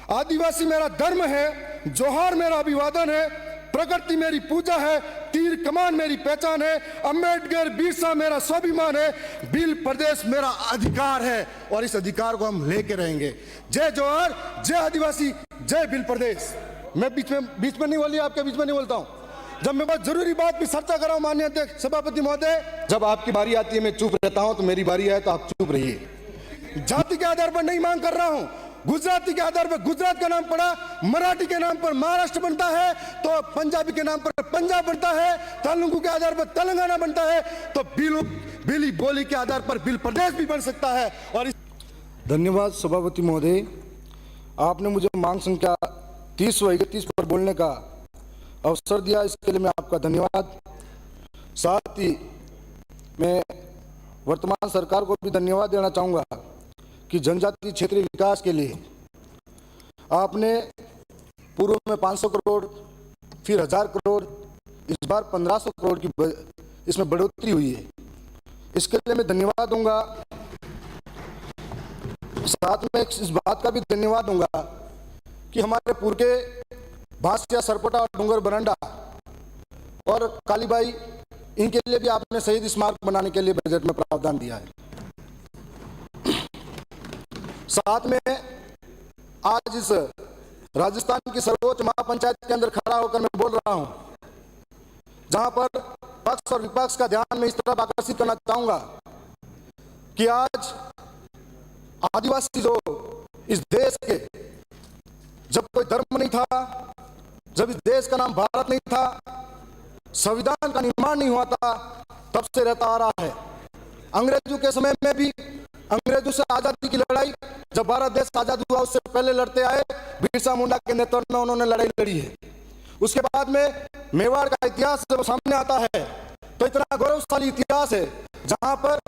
आदिवासी मेरा धर्म है, जोहार मेरा अभिवादन है, प्रकृति मेरी पूजा है, तीर कमान मेरी पहचान है, अम्बेडकर बिरसा मेरा स्वाभिमान है, भील प्रदेश मेरा अधिकार है और इस अधिकार को हम लेके रहेंगे। जय जोहार, जय आदिवासी, जय भील प्रदेश। मैं बीच में नहीं बोली, आपके बीच में नहीं बोलता हूँ। जब मैं बहुत जरूरी बात भी चर्चा कर रहा हूँ माननीय अध्यक्ष सभापति महोदय, जब आपकी बारी आती है मैं चुप रहता हूँ, तो मेरी बारी है तो आप चुप रहिए। जाति के आधार पर नहीं मांग कर रहा हूँ, गुजराती के आधार पर गुजरात का नाम पड़ा, मराठी के नाम पर महाराष्ट्र बनता है तो पंजाबी के नाम पर पंजाब बनता है, तेलुगु के आधार पर तेलंगाना बनता है तो भीली बोली के आधार पर भील प्रदेश भी बन सकता है। और धन्यवाद सभापति महोदय, आपने मुझे मांग संख्या 30 व 31 पर बोलने का अवसर दिया, इसके लिए मैं आपका धन्यवाद। साथ ही मैं वर्तमान सरकार को भी धन्यवाद देना चाहूँगा कि जनजातीय क्षेत्रीय विकास के लिए आपने पूर्व में 500 करोड़, फिर 1000 करोड़, इस बार 1500 करोड़ की इसमें बढ़ोतरी हुई है, इसके लिए मैं धन्यवाद दूंगा। साथ में इस बात का भी धन्यवाद दूंगा कि हमारे पूर्व के भासिया, सरपटा और डूंगर बरंडा और कालीबाई, इनके लिए भी आपने शहीद स्मारक बनाने के लिए बजट में प्रावधान दिया है। साथ में आज इस राजस्थान की सर्वोच्च महापंचायत के अंदर खड़ा होकर मैं बोल रहा हूं, जहां पर पक्ष और विपक्ष का ध्यान मैं इस तरफ आकर्षित करना चाहूंगा कि आज आदिवासी जो इस देश के, जब कोई धर्म नहीं था, जब इस देश का नाम भारत नहीं था, संविधान का निर्माण नहीं हुआ था, तब से रहता आ रहा है। अंग्रेजों के समय में भी, अंग्रेजों से आजादी की लड़ाई जब भारत देश आजाद हुआ उससे पहले लड़ते आए, बिरसा मुंडा के नेतृत्व में उन्होंने लड़ाई लड़ी है। उसके बाद में मेवाड़ का इतिहास जब सामने आता है तो इतना गौरवशाली इतिहास है, जहां पर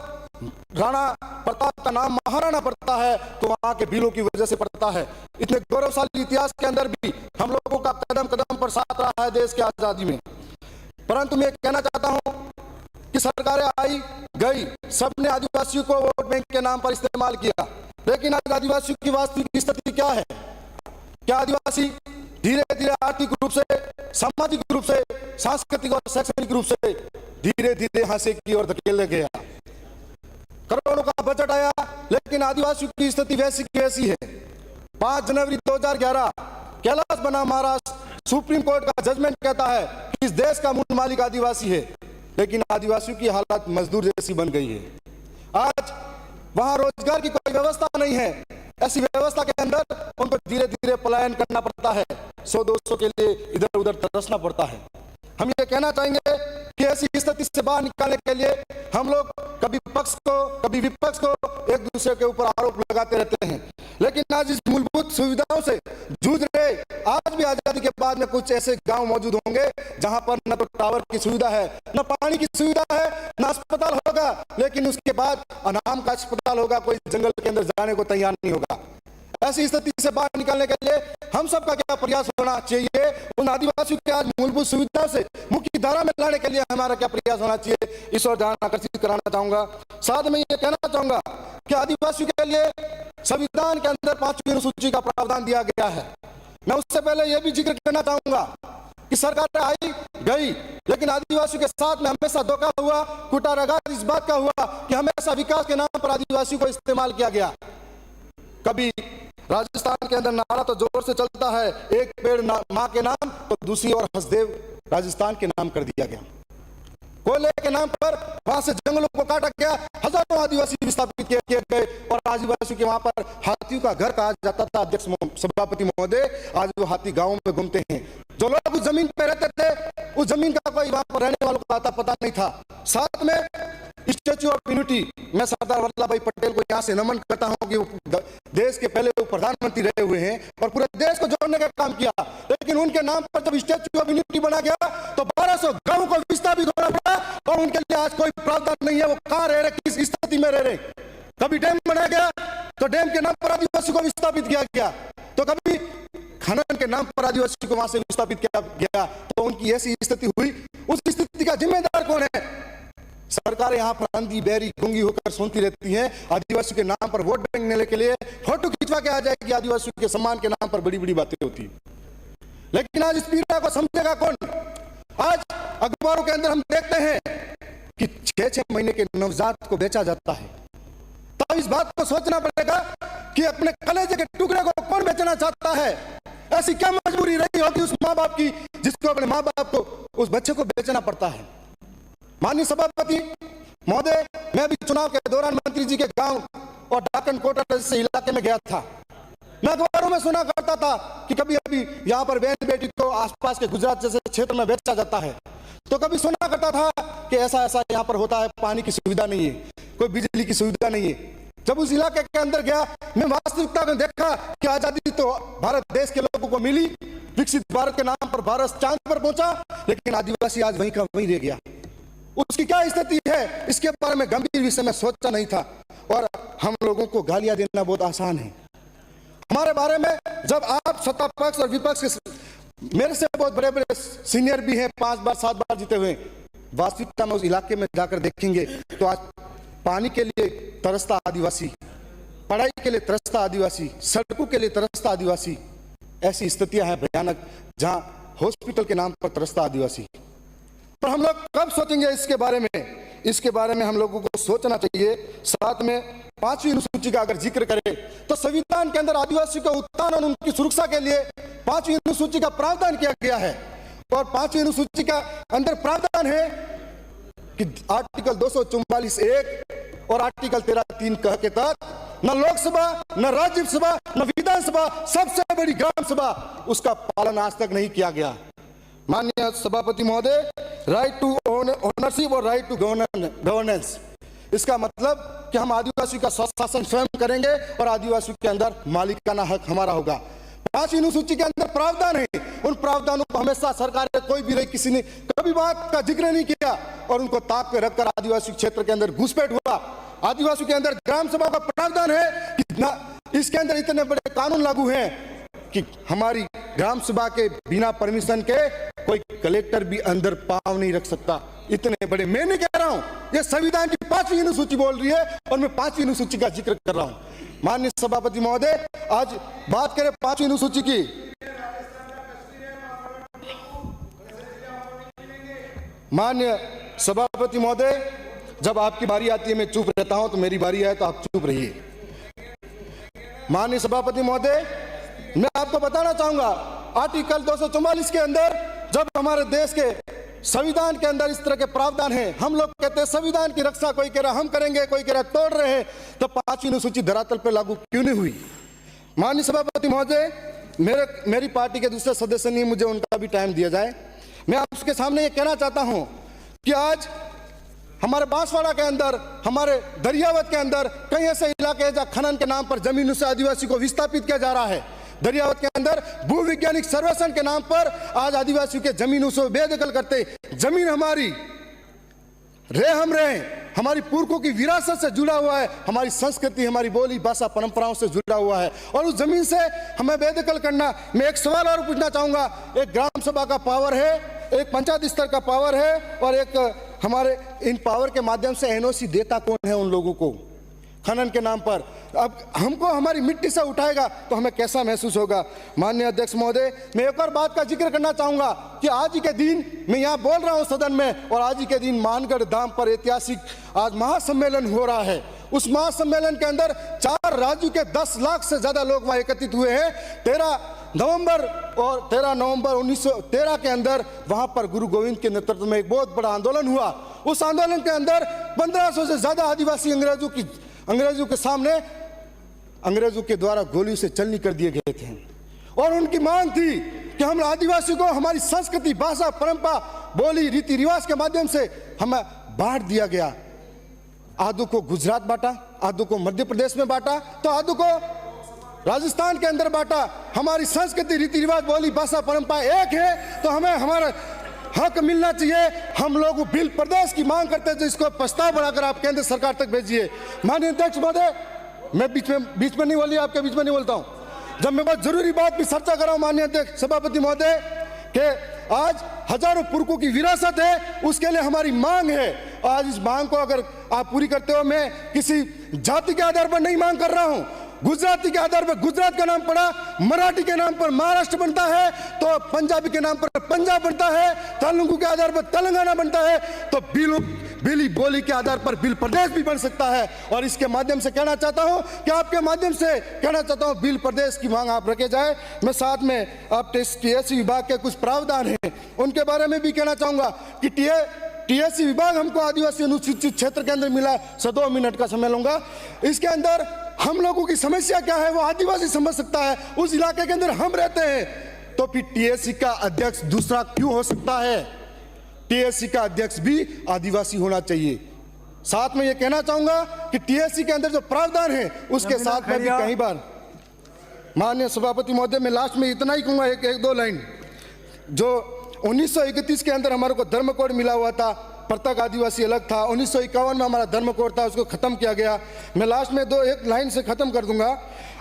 राणा प्रताप का नाम महाराणा पड़ता है तो वहां के भीलों की वजह से पड़ता है। इतने गौरवशाली इतिहास के अंदर भी हम लोगों का कदम कदम पर साथ रहा है देश की आजादी में। परंतु मैं कहना चाहता हूं कि सरकारें आई गई, सबने आदिवासियों को वोट बैंक के नाम पर इस्तेमाल किया, लेकिन आज आदिवासियों की वास्तविक स्थिति क्या है? क्या आदिवासी धीरे धीरे आर्थिक रूप से, सामाजिक रूप से, सांस्कृतिक और शैक्षणिक रूप से धीरे धीरे हांसे की ओर धकेले गया? करोड़ों का बजट आया, लेकिन आदिवासियों की स्थिति वैसी की वैसी है। 5 जनवरी 2011 कैलाश बना महाराष्ट्र, सुप्रीम कोर्ट का जजमेंट कहता है कि इस देश का मूल मालिक आदिवासी है, लेकिन आदिवासियों की हालत मजदूर जैसी बन गई है। आज वहां रोजगार की कोई व्यवस्था नहीं है, ऐसी व्यवस्था के अंदर उनको धीरे धीरे पलायन करना पड़ता है, 100-200 के लिए इधर उधर तरसना पड़ता है। हम ये कहना चाहेंगे कि ऐसी स्थिति से बाहर निकालने के लिए हम लोग कभी पक्ष को कभी विपक्ष को एक दूसरे के ऊपर आरोप लगाते रहते हैं, लेकिन आज इस मूलभूत सुविधाओं से जूझ रहे, आज भी आजादी के बाद में कुछ ऐसे गांव मौजूद होंगे जहां पर न तो टावर की सुविधा है, न पानी की सुविधा है, न अस्पताल होगा, लेकिन उसके बाद अनाम का अस्पताल होगा, कोई जंगल के अंदर जाने को तैयार नहीं होगा। ऐसी स्थिति से बाहर निकालने के लिए हम सबका क्या प्रयास होना चाहिए? उन आदिवासियों के आज मूलभूत सुविधा से मुख्य धारा में लाने के लिए हमारा क्या प्रयास होना चाहिए, इस ओर ध्यान आकर्षित कराना चाहूंगा। साथ में ये कहना चाहूंगा कि आदिवासियों के लिए संविधान के अंदर 5वीं अनुसूची का प्रावधान दिया गया है। मैं उससे पहले यह भी जिक्र करना चाहूंगा कि सरकार आई गई, लेकिन आदिवासियों के साथ में हमेशा धोखा हुआ, कुटाराघात इस बात का हुआ कि हमेशा विकास के नाम पर आदिवासियों को इस्तेमाल किया गया। कभी राजस्थान के अंदर नारा तो जोर से चलता है, एक पेड़ मां के नाम, तो दूसरी ओर हसदेव राजस्थान के नाम कर दिया गया। कोयले के नाम पर वहां से जंगलों को काटा गया, हजारों आदिवासी विस्थापित किए गए और आदिवासियों के वहां पर हाथियों का घर कहा जाता था। अध्यक्ष सभापति महोदय, आज वो हाथी गांवों में घूमते हैं। जो लोग उस जमीन पर रहते थे, उस जमीन का कोई वहां पर रहने वालों को आता पता नहीं था। साथ में स्टैच्यू ऑफ यूनिटी, मैं सरदार वल्लभ भाई पटेल को यहाँ से नमन करता हूँ कि देश के पहले वो प्रधानमंत्री रहे हुए हैं और पूरे देश को जोड़ने का काम किया, लेकिन उनके नाम पर जब स्टैच्यू ऑफ यूनिटी बना गया तो 1200 गांवों को विस्थापित होना पड़ा और उनके लिए आज कोई प्रावधान नहीं है। वो कहाँ रह रहे, किस स्थिति में रह रहे? कभी डैम बनाया गया तो डैम के नाम पर आदिवासी को विस्थापित किया गया, तो कभी खनन के नाम पर आदिवासी को वहां से विस्थापित किया गया, तो उनकी ऐसी स्थिति हुई। उस स्थिति का जिम्मेदार कौन है? सरकार सरकारें यहाँ पर अंधी बहरी गूंगी होकर सुनती रहती हैं। आदिवासियों के नाम पर वोट बैंक लेने के लिए फोटो खिंचवा के आ जाएगी, आदिवासियों के सम्मान के नाम पर बड़ी बड़ी बातें होती है। लेकिन आज इस पीड़ा को समझेगा कौन? आज अखबारों के अंदर हम देखते हैं कि 6-6 महीने के नवजात को बेचा जाता है। तब इस बात को सोचना पड़ेगा कि अपने कलेजे के टुकड़े को कौन बेचना चाहता है? ऐसी क्या मजबूरी रही होगी उस माँ बाप की जिसको अपने माँ बाप को, उस बच्चे को बेचना पड़ता है। माननीय सभापति महोदय, मैं भी चुनाव के दौरान मंत्री जी के गांव और डाकन कोटा जैसे इलाके में गया था। मैं अखबारों में सुना करता था कि कभी कभी यहाँ पर बहन बेटी को आसपास के गुजरात जैसे क्षेत्र में बेचा जाता है, तो कभी सुना करता था कि ऐसा ऐसा यहाँ पर होता है, पानी की सुविधा नहीं है, कोई बिजली की सुविधा नहीं है। जब उस इलाके के अंदर गया, मैं वास्तविकता में देखा कि आजादी तो भारत देश के लोगों को मिली, विकसित भारत के नाम पर भारत चांद पर पहुंचा, लेकिन आदिवासी आज वहीं का वहीं रह गया। उसकी क्या स्थिति है, इसके बारे में गंभीर विषय में सोचा नहीं था। और हम लोगों को गालियां देना बहुत आसान है। हमारे बारे में जब आप सत्ता पक्ष और विपक्ष के, मेरे से बहुत बड़े बड़े सीनियर भी हैं, 5 बार 7 बार जीते हुए, वास्तविकता में उस इलाके में जाकर देखेंगे तो आज पानी के लिए तरसता आदिवासी, पढ़ाई के लिए तरसता आदिवासी, सड़कों के लिए तरसता आदिवासी, ऐसी स्थितियां हैं भयानक, जहां हॉस्पिटल के नाम पर तरसता आदिवासी। पर हम लोग कब सोचेंगे इसके बारे में? इसके बारे में हम लोगों को सोचना चाहिए। साथ में 5वीं अनुसूची का अगर जिक्र करें तो संविधान के अंदर आदिवासी का उत्थान और उनकी सुरक्षा के लिए 5वीं अनुसूची का प्रावधान किया गया है। और 5वीं अनुसूची का अंदर प्रावधान है कि आर्टिकल 244(1) और आर्टिकल 13(3) के तहत न लोकसभा, न राज्यसभा, न विधानसभा, सबसे बड़ी ग्राम सभा, उसका पालन आज तक नहीं किया गया। माननीय सभापति महोदय, राइट टू ओनरशिप और राइट टू गवर्नेंस, इसका मतलब कि हम आदिवासी का स्वशासन स्वयं करेंगे और आदिवासी के अंदर मालिकाना हक हमारा होगा। 5वीं अनुसूची के अंदर प्रावधान है, उन प्रावधानों को हमेशा सरकारें, कोई भी रही, किसी ने कभी बात का जिक्र नहीं किया और उनको ताक पे रखकर आदिवासी क्षेत्र के अंदर घुसपैठ हुआ। आदिवासी के अंदर ग्राम सभा का प्रावधान है कि इसके अंदर इतने बड़े कानून लागू हैं कि हमारी ग्राम सभा के बिना परमिशन के कोई कलेक्टर भी अंदर पांव नहीं रख सकता। इतने बड़े, मैं नहीं कह रहा हूं, ये संविधान की 5वीं अनुसूची बोल रही है और मैं 5वीं अनुसूची का जिक्र कर रहा हूं। माननीय सभापति महोदय, आज बात करें 5वीं अनुसूची की, माननीय सभापति महोदय, जब आपकी बारी आती है मैं चुप रहता हूं, तो मेरी बारी आए तो आप चुप रहिए। माननीय सभापति महोदय, मैं आपको बताना चाहूंगा, आर्टिकल 244 के अंदर जब हमारे देश के संविधान के अंदर इस तरह के प्रावधान हैं, हम लोग कहते हैं संविधान की रक्षा, कोई कह रहा हम करेंगे, कोई कह रहा तोड़ रहे हैं, तो 5वीं अनुसूची धरातल पर लागू क्यों नहीं हुई? माननीय सभापति महोदय, मेरी पार्टी के दूसरे सदस्य नहीं, मुझे उनका भी टाइम दिया जाए। मैं आपके सामने ये कहना चाहता हूं कि आज हमारे बांसवाड़ा के अंदर, हमारे दरियावत के अंदर कई ऐसे इलाके हैं जहां खनन के नाम पर जमीनों से आदिवासी को विस्थापित किया जा रहा है। दरियावत के अंदर भूवैज्ञानिक सर्वेक्षण के नाम पर आज आदिवासियों के जमीनों से बेदखल करते, जमीन हमारी हम रहे, हमारी पुरखों की विरासत से जुड़ा हुआ है, हमारी संस्कृति, हमारी बोली भाषा परंपराओं से जुड़ा हुआ है, और उस जमीन से हमें बेदखल करना। मैं एक सवाल और पूछना चाहूंगा, एक ग्राम सभा का पावर है, एक पंचायत स्तर का पावर है, और एक हमारे इन पावर के माध्यम से एनओसी देता कौन है उन लोगों को खनन के नाम पर? अब हमको हमारी मिट्टी से उठाएगा तो हमें कैसा महसूस होगा? माननीय अध्यक्ष महोदय, मैं एक और बात का जिक्र करना चाहूंगा कि आज ही के दिन मैं यहाँ बोल रहा हूँ सदन में, और आज ही के दिन मानगढ़ धाम पर ऐतिहासिक आज महासम्मेलन हो रहा है। उस महासम्मेलन के अंदर 4 राज्यों के 10 लाख से ज्यादा लोग वहां एकत्रित हुए हैं। 13 नवंबर 1913 के अंदर वहां पर गुरु गोविंद के नेतृत्व में एक बहुत बड़ा आंदोलन हुआ। उस आंदोलन के अंदर 1500 से ज्यादा आदिवासी अंग्रेजों के सामने अंग्रेजों के द्वारा गोली से चलनी कर दिए गए थे, और उनकी मांग थी कि हम आदिवासी को हमारी संस्कृति, भाषा, परंपरा, बोली, रीति रिवाज के माध्यम से हमें बांट दिया गया। आधों को गुजरात बांटा, आधों को मध्य प्रदेश में बांटा, तो आधों को राजस्थान के अंदर बांटा। हमारी संस्कृति, रीति रिवाज, बोली, भाषा, परंपरा एक है, तो हमें हमारा हक मिलना चाहिए। हम लोग बिल प्रदेश की मांग करते हैं, जिसको प्रस्ताव बनाकर आप केंद्र सरकार तक भेजिए। माननीय अध्यक्ष महोदय, मैं बीच में नहीं बोली, आपके बीच में नहीं बोलता हूं। जब मैं बहुत जरूरी बात भी चर्चा कर रहा हूं माननीय अध्यक्ष सभापति महोदय, कि आज हजारों पुरखों की विरासत है, उसके लिए हमारी मांग है। आज इस मांग को अगर आप पूरी करते हो, मैं किसी जाति के आधार पर नहीं मांग कर रहा हूं। गुजराती के आधार पर गुजरात का नाम पड़ा, मराठी के नाम पर महाराष्ट्र बनता है तो पंजाबी के नाम पर पंजाब बनता है, तेलुगु के आधार पर तेलंगाना बनता है तो बिली बोली के आधार पर बिल प्रदेश भी बन सकता है। और इसके माध्यम से कहना चाहता हूं कि आपके माध्यम से कहना चाहता हूं बिल प्रदेश की मांग आप रखे जाए। मैं साथ में आप टीएससी विभाग के कुछ प्रावधान हैं उनके बारे में भी कहना चाहूंगा कि टीएससी विभाग हमको आदिवासी अनुसूचित क्षेत्र के अंदर मिला। 2 मिनट का समय लूंगा। इसके अंदर हम लोगों की समस्या क्या है वो आदिवासी समझ सकता है, उस इलाके के अंदर हम रहते हैं। तो फिर टीएससी का अध्यक्ष दूसरा क्यों हो सकता है? टीएससी का अध्यक्ष भी आदिवासी होना चाहिए। साथ में ये कहना चाहूंगा कि टीएससी के अंदर जो प्रावधान है उसके साथ में भी कई बार, माननीय सभापति महोदय, मैं लास्ट में इतना ही कहूंगा, एक दो लाइन। जो 1931 के अंदर हमारे को धर्म कोड मिला हुआ था, प्रत्येक आदिवासी अलग था। 1951 में हमारा धर्म कोड था, उसको खत्म किया गया। मैं लास्ट में एक लाइन से खत्म कर दूंगा।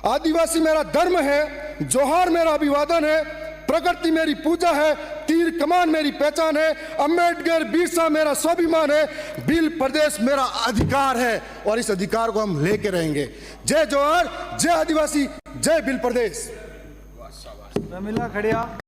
आदिवासी मेरा धर्म है, जोहार मेरा अभिवादन है, प्रकृति मेरी पूजा है, तीर कमान मेरी पहचान है, अम्बेडकर बिरसा मेरा स्वाभिमान है, बिल प्रदेश मेरा अधिकार है और इस अधिकार को हम लेके रहेंगे। जय जोहार, जय आदिवासी, जय बिल प्रदेश। रमीला खड़िया।